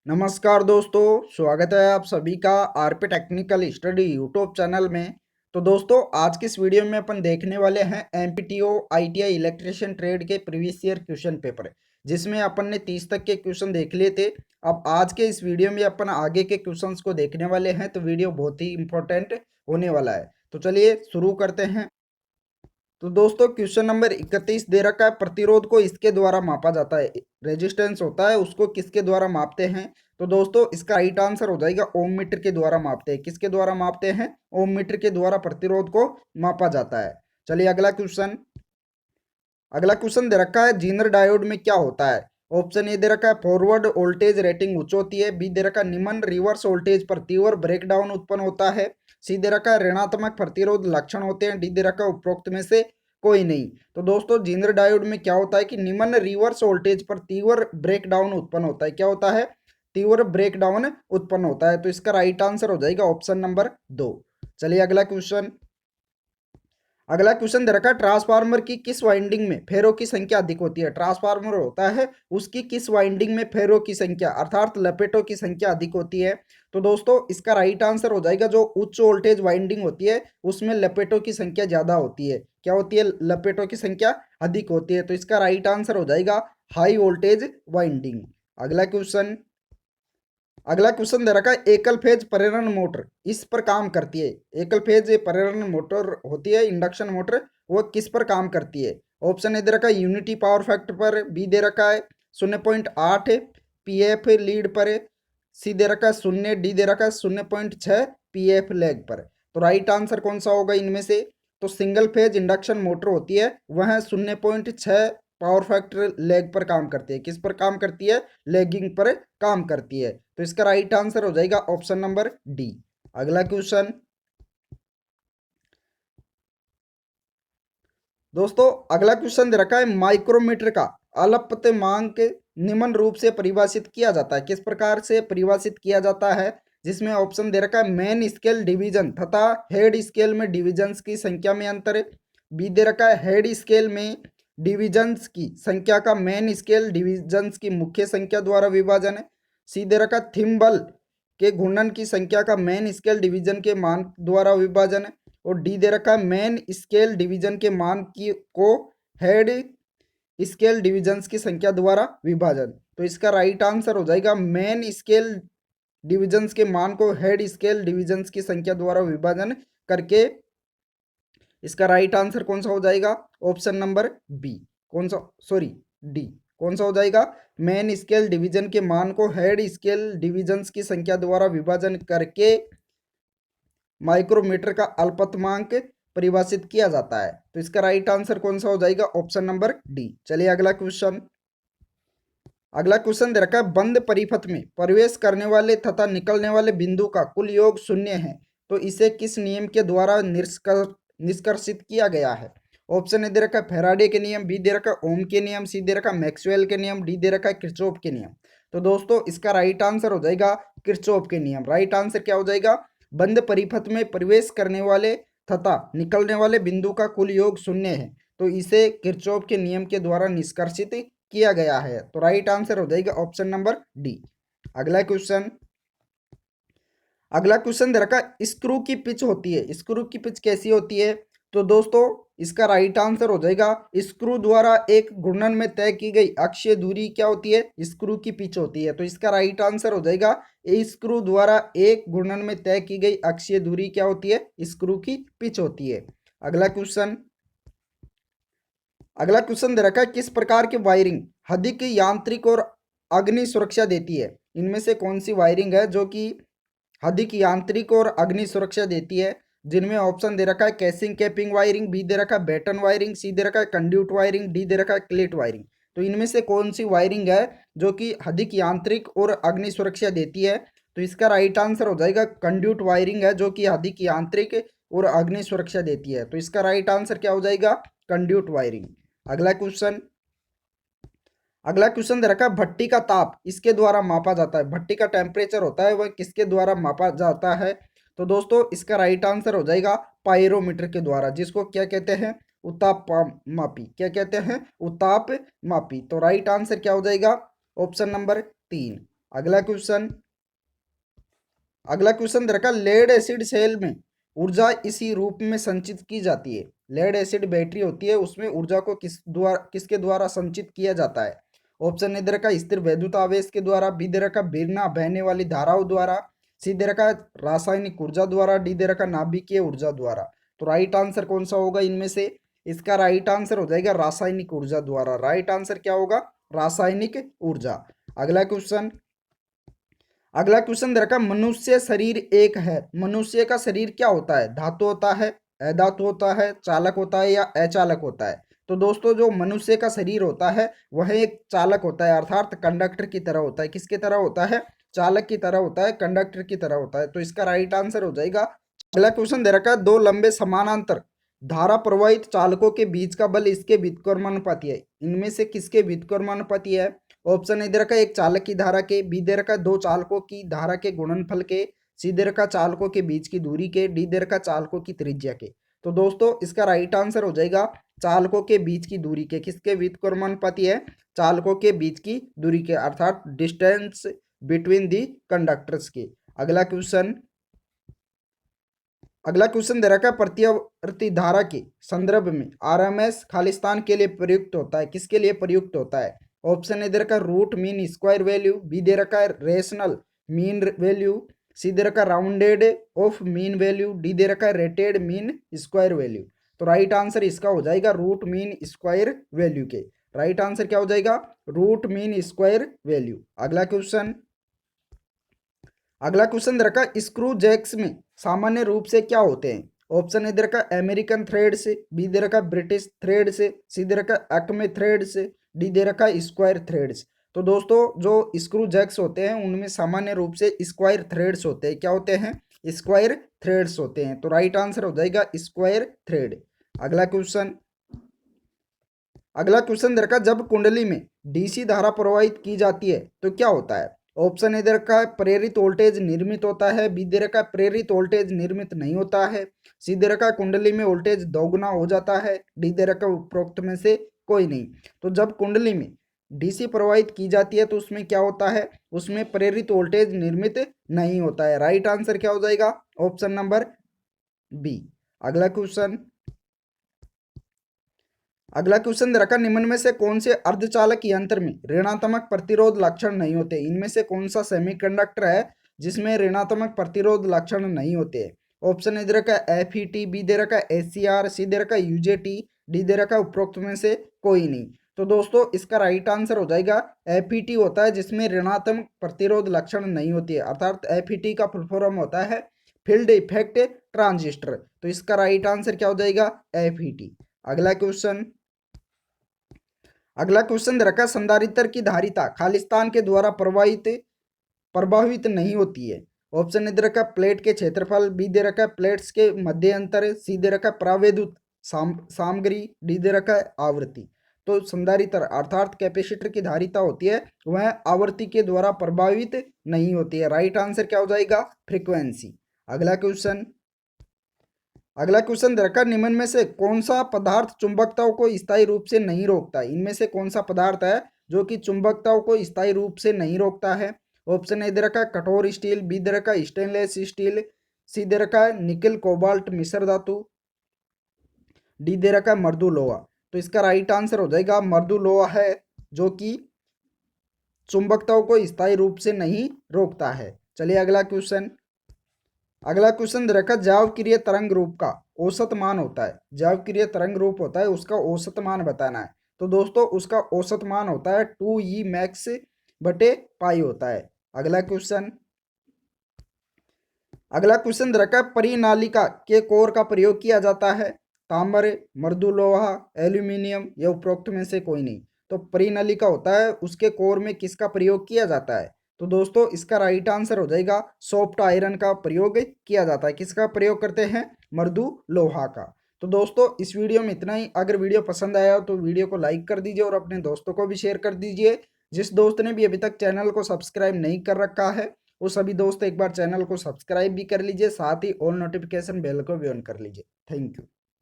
नमस्कार दोस्तों, स्वागत है आप सभी का RP technical study YouTube channel में। तो दोस्तों, आज की इस वीडियो में अपन देखने वाले हैं एमपीटीओ आईटीआई इलेक्ट्रिशियन ट्रेड के प्रीवियस ईयर क्वेश्चन पेपर, जिसमें अपन ने 30 तक के क्वेश्चन देख लिए थे। अब आज के इस वीडियो में अपन आगे के क्वेश्चंस को देखने वाले हैं, तो वीडियो बहुत ही इंपॉर्टेंट होने वाला है। तो चलिए शुरू करते हैं। तो दोस्तों, क्वेश्चन नंबर 31 दे रखा है, प्रतिरोध को इसके द्वारा मापा जाता है। रेजिस्टेंस होता है, उसको किसके द्वारा मापते हैं? तो दोस्तों, इसका राइट आंसर हो जाएगा ओम मीटर के द्वारा मापते हैं। किसके द्वारा मापते हैं? ओम मीटर के द्वारा प्रतिरोध को मापा जाता है। चलिए अगला क्वेश्चन दे रखा है, जीनर डायोड में क्या होता है? ऑप्शन ए दे रखा है फॉरवर्ड वोल्टेज रेटिंग उच्च होती है। बी दे रखा है निम्न रिवर्स वोल्टेज पर तीव्र ब्रेकडाउन उत्पन्न होता है। सी दे रखा है ऋणात्मक प्रतिरोध लक्षण होते हैं। डी दे रखा है उपरोक्त में से कोई नहीं। तो दोस्तों, जीनर डायोड में क्या होता है कि निम्न रिवर्स वोल्टेज पर तीव्र ब्रेकडाउन उत्पन्न होता है। क्या होता है? तीव्र ब्रेकडाउन उत्पन्न होता है। तो इसका राइट आंसर हो जाएगा ऑप्शन नंबर 2। चलिए अगला क्वेश्चन दे रखा है, ट्रांसफार्मर की किस वाइंडिंग में फेरों की संख्या अधिक होती है? ट्रांसफार्मर होता है, उसकी किस वाइंडिंग में फेरों की संख्या अर्थात लपेटों की संख्या अधिक होती है? तो दोस्तों, इसका राइट आंसर हो जाएगा जो उच्च वोल्टेज वाइंडिंग होती है उसमें लपेटों की संख्या ज्यादा होती है। क्या होती है? लपेटों की संख्या अधिक होती है। तो इसका राइट आंसर हो जाएगा हाई वोल्टेज वाइंडिंग। अगला क्वेश्चन अगला क्वेश्चन दे रखा है, एकल फेज प्रेरण मोटर इस पर काम करती है। एकल फेज प्रेरण मोटर होती है इंडक्शन मोटर, वो किस पर काम करती है? ऑप्शन ए दे रखा है यूनिटी पावर फैक्टर पर। बी दे रखा है 0.8 पीएफ लीड पर। सी दे रखा है 0। डी दे रखा है 0.6 पीएफ लैग पर। तो राइट आंसर कौन सा होगा इनमें से? तो सिंगल फेज इंडक्शन मोटर होती है, वह 0.6 पावर फैक्टर लैग पर काम करती है। किस पर काम करती है? लैगिंग पर काम करती है। तो इसका राइट आंसर हो जाएगा ऑप्शन नंबर डी। अगला क्वेश्चन दोस्तों, अगला क्वेश्चन दे रखा है, माइक्रोमीटर का अल्पतमांक निम्न रूप से परिभाषित किया जाता है। किस प्रकार से परिभाषित किया जाता है? जिसमें ऑप्शन दे रखा है मेन स्केल डिवीजन तथा हेड स्केल में डिविजन्स की संख्या में अंतर। बी दे रखा है हेड स्केल में डिविजन्स की संख्या का मेन स्केल डिविजन्स की मुख्य संख्या द्वारा विभाजन है। सी दे रखा है थिम्बल के घूर्णन की संख्या का मेन स्केल डिवीजन के मान द्वारा विभाजन है। और डी दे रखा है मेन स्केल डिवीजन के मान की को हेड स्केल डिविजन्स की संख्या द्वारा विभाजन। तो इसका राइट आंसर हो जाएगा मेन स्केल डिविजन्स के मान को हेड स्केल डिविजन्स की संख्या द्वारा विभाजन करके। इसका राइट आंसर कौन सा हो जाएगा? Option number B. कौन सा? Sorry, D. कौन सा हो जाएगा? मेन स्केल डिवीजन के मान को हेड स्केल डिविजन्स की संख्या द्वारा विभाजन करके माइक्रोमीटर का अल्पतमांक परिभाषित किया जाता है। तो इसका राइट आंसर कौन सा हो जाएगा? Option number D. चलिए अगला क्वेश्चन दे रखा है, बंद परिपथ में प्रवेश करने वाले तथा निकलने वाले बिंदु का कुल योग शून्य है, तो इसे किस नियम के द्वारा निष्कर्षित किया गया है? ऑप्शन ए दे रखा है फैराडे के नियम। बी दे रखा है ओम के नियम। सी दे रखा है मैक्सवेल के नियम। डी दे रखा है किरचॉफ के नियम। तो दोस्तों, इसका राइट आंसर हो जाएगा किरचॉफ के नियम। राइट आंसर क्या हो जाएगा? बंद परिपथ में प्रवेश करने वाले तथा निकलने वाले बिंदु का कुल योग शून्य है, तो इसे किरचॉफ के नियम के द्वारा निष्कर्षित किया गया है। तो राइट आंसर हो जाएगा ऑप्शन नंबर डी। अगला क्वेश्चन अगला क्वेश्चन दे रखा है, स्क्रू की पिच होती है। स्क्रू की पिच कैसी होती है? तो दोस्तों, इसका राइट आंसर हो जाएगा स्क्रू द्वारा एक घूर्णन में तय की गई अक्षीय दूरी क्या होती है? स्क्रू की पिच होती है। तो इसका राइट आंसर हो जाएगा स्क्रू द्वारा एक घूर्णन में तय की गई अक्षीय दूरी क्या होती है? स्क्रू की पिच होती है। अगला क्वेश्चन दे रखा है, किस प्रकार की वायरिंग अधिक यांत्रिक और अग्नि सुरक्षा देती है? इनमें से कौन सी वायरिंग है जो कि अधिक यांत्रिक और अग्नि सुरक्षा देती है? जिनमें ऑप्शन दे रखा है कैसिंग कैपिंग वायरिंग। बी दे रखा है बैटन वायरिंग। सी दे रखा है कंड्यूट वायरिंग। डी दे रखा है क्लेट वायरिंग। तो इनमें से कौन सी वायरिंग है जो कि अधिक यांत्रिक और अग्नि सुरक्षा देती है? तो इसका राइट आंसर हो जाएगा कंड्यूट वायरिंग है जो कि अधिक यांत्रिक और अग्नि सुरक्षा देती है। तो इसका राइट आंसर क्या हो जाएगा? Conduit wiring. अगला क्वेश्चन अगला क्वेश्चन दे रखा है, भट्टी का ताप इसके द्वारा मापा जाता है। भट्टी का टेम्परेचर होता है वह किसके द्वारा मापा जाता है? तो दोस्तों, इसका राइट आंसर हो जाएगा पायरोमीटर के द्वारा, जिसको क्या कहते हैं? उताप मापी। क्या कहते हैं? उताप मापी। तो राइट आंसर क्या हो जाएगा? Option number 3। अगला क्वेश्चन दे रखा लेड एसिड सेल में ऊर्जा इसी रूप में संचित की जाती है। लेड एसिड बैटरी होती है, उसमें ऊर्जा को किसके द्वारा संचित किया जाता है? ऑप्शन ए दे रखा स्थिर वैद्युत आवेश के द्वारा, बी दे रखा बिना बहने वाली धाराओं द्वारा, सी दे रखा रासायनिक ऊर्जा द्वारा, डी दे रखा नाभिकीय ऊर्जा द्वारा। तो राइट आंसर कौन सा होगा इनमें से? इसका राइट आंसर हो जाएगा रासायनिक ऊर्जा द्वारा। राइट आंसर क्या होगा? रासायनिक ऊर्जा। अगला क्वेश्चन दे रखा मनुष्य शरीर एक है। मनुष्य का शरीर क्या होता है? धातु होता है, अधातु होता है, चालक होता है या अचालक होता है? तो दोस्तों जो मनुष्य का शरीर होता है वह एक चालक होता है, अर्थात कंडक्टर की तरह होता है। किसकी तरह होता है? चालक की तरह होता है, कंडक्टर की तरह होता है। तो इसका राइट आंसर हो जाएगा। अगला क्वेश्चन दे रखा है दो लंबे समानांतर धारा प्रवाहित चालकों के बीच का बल इसके व्युत्क्रमानुपाती है। इनमें से किसके व्युत्क्रमानुपाती है? ऑप्शन ए दे रखा है एक चालक की धारा के, बी दे रखा है दो चालकों की धारा के गुणनफल के, सी दे रखा चालकों के बीच की दूरी के, डी दे रखा चालकों की त्रिज्या के। तो दोस्तों इसका राइट आंसर हो जाएगा चालकों के बीच की दूरी के। किसके व्युत्क्रमानुपाती है? चालकों के बीच की दूरी के, अर्थात डिस्टेंस बिटवीन दी कंडक्टर्स के। अगला क्वेश्चन दे रखा है प्रत्यावर्ती धारा के संदर्भ में आरएमएस खालिस्तान के लिए प्रयुक्त होता है। किसके लिए प्रयुक्त होता है? ऑप्शन ए दे रखा है root mean square value, B दे रखा है रेशनल मीन वैल्यू, सी दे रखा है rounded off mean value, D दे रखा है रेटेड मीन स्क्वायर वैल्यू। तो राइट आंसर इसका हो जाएगा रूट मीन स्क्वायर वैल्यू के। राइट आंसर क्या हो जाएगा? Root mean square value. अगला क्वेश्चन दे रखा स्क्रू जैक्स में सामान्य रूप से क्या होते हैं? ऑप्शन ए दे रखा अमेरिकन थ्रेड से, बी दे रखा ब्रिटिश थ्रेड से, सी दे रखा एक्मे थ्रेड से, डी दे रखा स्क्वायर थ्रेड्स। तो दोस्तों जो स्क्रू जैक्स होते हैं उनमें सामान्य रूप से स्क्वायर थ्रेड्स होते हैं। क्या होते हैं? स्क्वायर थ्रेड्स होते हैं। तो राइट आंसर हो जाएगा स्क्वायर थ्रेड। अगला क्वेश्चन दे रखा जब कुंडली में डीसी धारा प्रवाहित की जाती है तो क्या होता है? ऑप्शन ए दे रखा है प्रेरित वोल्टेज निर्मित होता है, बी दे रखा है प्रेरित वोल्टेज निर्मित नहीं होता है, सी दे रखा है कुंडली में वोल्टेज दोगुना हो जाता है, डी दे रखा है उपरोक्त में से कोई नहीं। तो जब कुंडली में डीसी प्रवाहित की जाती है तो उसमें क्या होता है? उसमें प्रेरित वोल्टेज निर्मित नहीं होता है। राइट आंसर क्या हो जाएगा? Option number B. अगला क्वेश्चन दे रखा निम्न में से कौन से अर्धचालक यंत्र में ऋणात्मक प्रतिरोध लक्षण नहीं होते? इनमें से कौन सा सेमीकंडक्टर है जिसमें ऋणात्मक प्रतिरोध लक्षण नहीं होते? ऑप्शन ए दे रखा एफईटी, बी दे रखा एसीआर, सी दे रखा यूजेटी, डी दे रखा उपरोक्त में से कोई नहीं। तो दोस्तों इसका राइट आंसर हो जाएगा एफईटी होता है जिसमें ऋणात्मक प्रतिरोध लक्षण नहीं होती है, अर्थात एफईटी का फुल फॉर्म होता है फील्ड इफेक्ट ट्रांजिस्टर। तो इसका राइट आंसर क्या हो जाएगा? एफईटी। अगला क्वेश्चन दे रखा संधारित्र की धारिता खालिस्तान के द्वारा प्रभावित नहीं होती है। ऑप्शन ए दे रखा प्लेट के क्षेत्रफल, बी दे रखा प्लेट्स के मध्य अंतर, सी दे रखा प्रावैद्युत सामग्री, डी दे रखा आवृत्ति। तो संधारित्र अर्थात कैपेसिटर की धारिता होती है वह आवृत्ति के द्वारा प्रभावित नहीं होती है। राइट आंसर क्या हो जाएगा? फ्रीक्वेंसी। अगला क्वेश्चन दे रखा निम्न में से कौन सा पदार्थ चुंबकताओं को स्थायी रूप से नहीं रोकता? इनमें से कौन सा पदार्थ है जो कि चुंबकताओं को स्थायी रूप से नहीं रोकता है? ऑप्शन ए दे रखा कठोर स्टील, बी दे रखा स्टेनलेस स्टील, सी दे रखा निकल कोबाल्ट मिश्र धातु, डी दे रखा मृदु लोहा। तो इसका राइट आंसर हो जाएगा मृदु लोहा है जो कि चुंबकताओं को स्थायी रूप से नहीं रोकता है। चलिए अगला क्वेश्चन दे रखा ज्यावक्रिय तरंग रूप का औसत मान होता है। ज्यावक्रिय तरंग रूप होता है उसका औसत मान बताना है। तो दोस्तों उसका औसत मान होता है 2e मैक्स बटे पाई होता है। अगला क्वेश्चन दे रखा परिनालिका के कोर का प्रयोग किया जाता है तांबर, मृदु लोहा, एल्यूमिनियम या उपरोक्त में से कोई नहीं। तो परिनालिका होता है उसके कोर में किसका प्रयोग किया जाता है? तो दोस्तों इसका राइट आंसर हो जाएगा सॉफ्ट आयरन का प्रयोग किया जाता है। किसका प्रयोग करते हैं? मृदु लोहा का। तो दोस्तों इस वीडियो में इतना ही। अगर वीडियो पसंद आया तो वीडियो को लाइक कर दीजिए और अपने दोस्तों को भी शेयर कर दीजिए। जिस दोस्त ने भी अभी तक चैनल को सब्सक्राइब नहीं कर रखा है वो सभी दोस्त एक बार चैनल को सब्सक्राइब भी कर लीजिए, साथ ही ऑल नोटिफिकेशन बेल को भी ऑन कर लीजिए। Thank you.